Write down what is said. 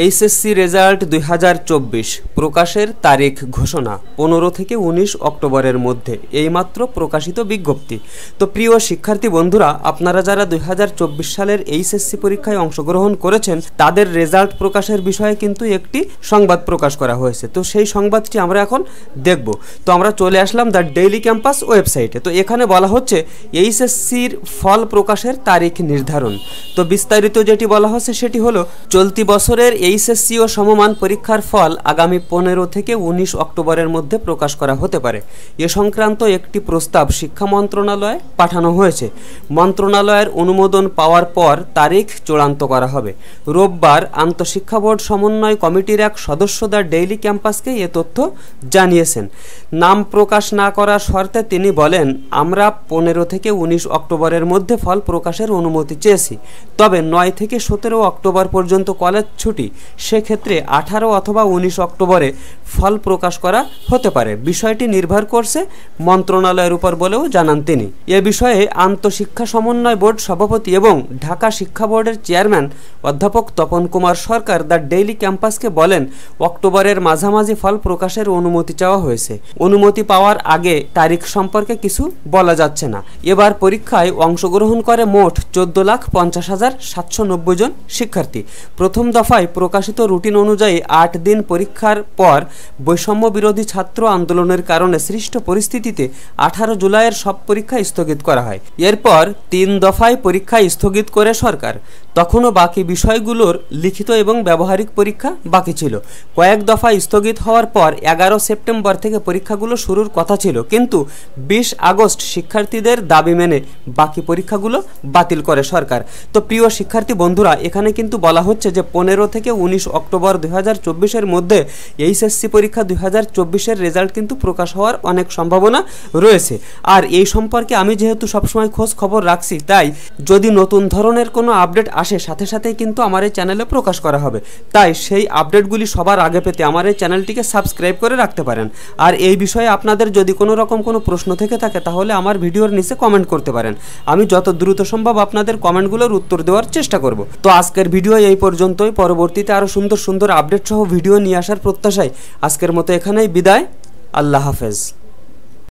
HSC result 2024 প্রকাশের তারিখ ঘোষণা 15 থেকে 19 অক্টোবরের মধ্যে এইমাত্র প্রকাশিত বিজ্ঞপ্তি। তো প্রিয় শিক্ষার্থী বন্ধুরা, আপনারা যারা 2024 সালের এইচএসসি পরীক্ষায় অংশগ্রহণ করেছেন তাদের রেজাল্ট প্রকাশের বিষয়ে কিন্তু একটি সংবাদ প্রকাশ করা হয়েছে। তো সেই সংবাদটি আমরা এখন দেখব। তো আমরা চলে আসলাম দ্য ডেইলি ক্যাম্পাস ওয়েবসাইটে। তো এখানে বলা হচ্ছে এইচএসসির ফল প্রকাশের তারিখ নির্ধারণ। তো বিস্তারিত যেটি বলা হচ্ছে সেটি হলো, চলতি বছরের এইচএসসি ও সমমান পরীক্ষার ফল আগামী 15 থেকে 19 অক্টোবরের মধ্যে প্রকাশ করা হতে পারে। এ সংক্রান্ত একটি প্রস্তাব শিক্ষা মন্ত্রণালয়ে পাঠানো হয়েছে। মন্ত্রণালয়ের অনুমোদন পাওয়ার পর তারিখ চূড়ান্ত করা হবে। রোববার আন্তঃশিক্ষা বোর্ড সমন্বয় কমিটির এক সদস্য দ্য ডেইলি ক্যাম্পাসকে এ তথ্য জানিয়েছেন। নাম প্রকাশ না করার শর্তে তিনি বলেন, আমরা 15 থেকে 19 অক্টোবরের মধ্যে ফল প্রকাশের অনুমতি চেয়েছি। তবে 9 থেকে 17 অক্টোবর পর্যন্ত কলেজ ছুটি, সেক্ষেত্রে 18 অথবা 19 অক্টোবরে ফল প্রকাশ করা হতে পারে। বিষয়টি নির্ভর করছে মন্ত্রণালয়ের উপর বলেও জানান তিনি। এ বিষয়ে আন্তঃশিক্ষা সমন্বয় বোর্ড সভাপতি এবং ঢাকা শিক্ষা বোর্ডের চেয়ারম্যান অধ্যাপক তপন কুমার সরকার দ্য ডেইলি ক্যাম্পাসকে বলেন, অক্টোবরের মাঝামাঝি ফল প্রকাশের অনুমতি চাওয়া হয়েছে। অনুমতি পাওয়ার আগে তারিখ সম্পর্কে কিছু বলা যাচ্ছে না। এবার পরীক্ষায় অংশগ্রহণ করে মোট 14,50,790 জন শিক্ষার্থী। প্রথম দফায় প্রকাশিত রুটিন অনুযায়ী 8 দিন পরীক্ষার পর বৈষম্য বিরোধী ছাত্র আন্দোলনের কারণে সৃষ্ট পরিস্থিতিতে 18 জুলাইয়ের সব পরীক্ষা স্থগিত করা হয়। এরপর 3 দফায় পরীক্ষা স্থগিত করে সরকার। তখনও বাকি বিষয়গুলোর লিখিত এবং ব্যবহারিক পরীক্ষা বাকি ছিল। কয়েক দফা স্থগিত হওয়ার পর 11 সেপ্টেম্বর থেকে পরীক্ষাগুলো শুরুর কথা ছিল, কিন্তু 20 আগস্ট শিক্ষার্থীদের দাবি মেনে বাকি পরীক্ষাগুলো বাতিল করে সরকার। তো প্রিয় শিক্ষার্থী বন্ধুরা, এখানে কিন্তু বলা হচ্ছে যে 15 থেকে 19 অক্টোবর 2024-এর মধ্যে এইচএসসি পরীক্ষা 2024-এর রেজাল্ট কিন্তু প্রকাশ হওয়ার অনেক সম্ভাবনা রয়েছে। আর এই সম্পর্কে আমি যেহেতু সবসময় খোঁজ খবর রাখছি, তাই যদি নতুন ধরনের কোনো আপডেট আসে সাথে সাথেই কিন্তু আমার এই চ্যানেলে প্রকাশ করা হবে। তাই সেই আপডেটগুলি সবার আগে পেতে আমার এই চ্যানেলটিকে সাবস্ক্রাইব করে রাখতে পারেন। আর এই বিষয়ে আপনাদের যদি কোনো রকম কোনো প্রশ্ন থেকে থাকে তাহলে আমার ভিডিওর নিচে কমেন্ট করতে পারেন। আমি যত দ্রুত সম্ভব আপনাদের কমেন্টগুলোর উত্তর দেওয়ার চেষ্টা করব। তো আজকের ভিডিও এই পর্যন্তই। পরবর্তীতে আরও সুন্দর সুন্দর আপডেট সহ ভিডিও নিয়ে আসার প্রত্যাশায় আজকের মতো এখানেই বিদায়। আল্লাহ হাফেজ।